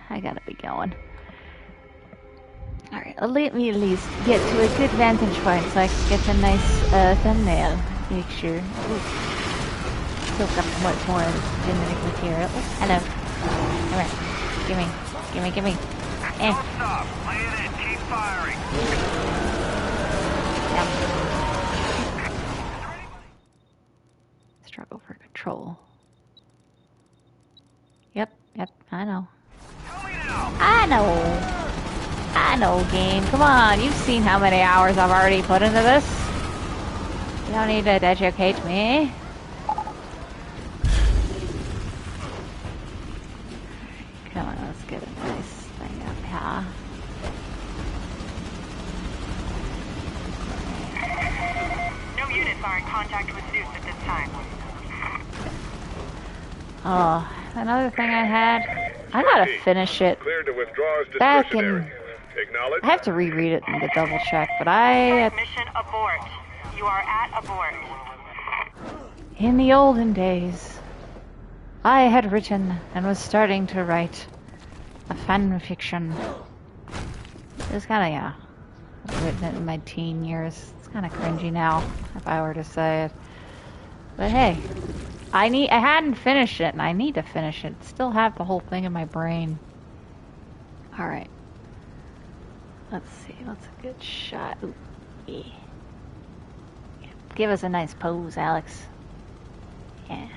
I gotta be going. Alright, let me at least get to a good vantage point so I can get a nice thumbnail. Make sure. Ooh. Soak up much more genetic material. Oh, hello. Alright. Gimme. Don't stop. Lay it in. Keep firing. Yep. Struggle for control. Yep, I know. I know, game. Come on, you've seen how many hours I've already put into this. You don't need to educate me. Come on, let's get a nice thing up here. No units are in contact with Zeus at this time. Oh, another thing I had. I gotta finish it. Cleared to withdraw as Back discretionary. in. Acknowledge. I have to reread it to double check, but I. Mission abort. You are at abort. In the olden days, I had written and was starting to write a fan fiction. It was kind of, yeah. I've written it in my teen years. It's kind of cringy now, if I were to say it. But hey, I hadn't finished it, and I need to finish it. Still have the whole thing in my brain. Alright. Let's see, what's a good shot? Ooh, yeah. Give us a nice pose, Alex. Yeah.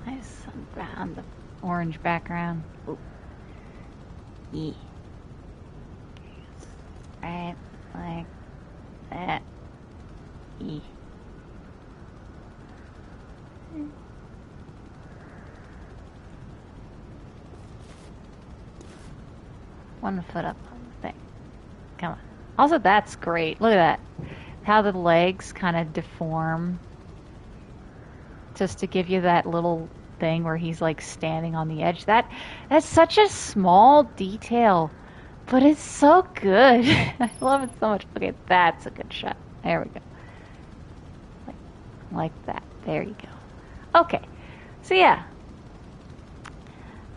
Nice on the orange background. Ooh. Yeah. Right, like that. Yeah. One foot up on the thing. Come on. Also, that's great. Look at that. How the legs kind of deform. Just to give you that little thing where he's like standing on the edge. That's such a small detail. But it's so good. I love it so much. Okay, that's a good shot. There we go. Like that. There you go. Okay. So yeah.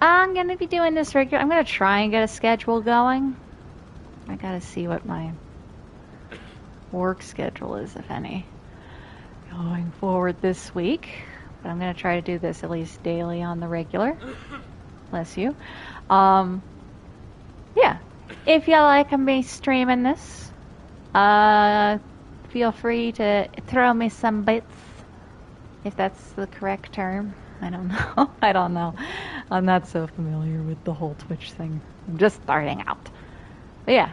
I'm going to be doing this regular. I'm going to try and get a schedule going. I got to see what my work schedule is, if any, going forward this week. But I'm going to try to do this at least daily on the regular. Bless you. Yeah. If you like me streaming this, feel free to throw me some bits, if that's the correct term. I don't know. I don't know. I'm not so familiar with the whole Twitch thing. I'm just starting out. But yeah.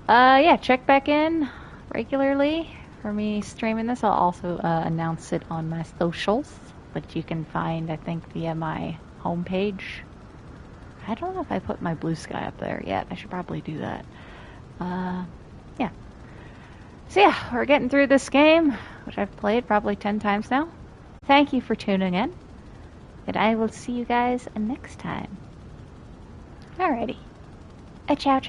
Yeah, check back in regularly for me streaming this. I'll also announce it on my socials, which you can find, I think, via my homepage. I don't know if I put my Blue Sky up there yet. I should probably do that. Yeah. So yeah, we're getting through this game, which I've played probably 10 times now. Thank you for tuning in, and I will see you guys next time. Alrighty. Ciao, ciao.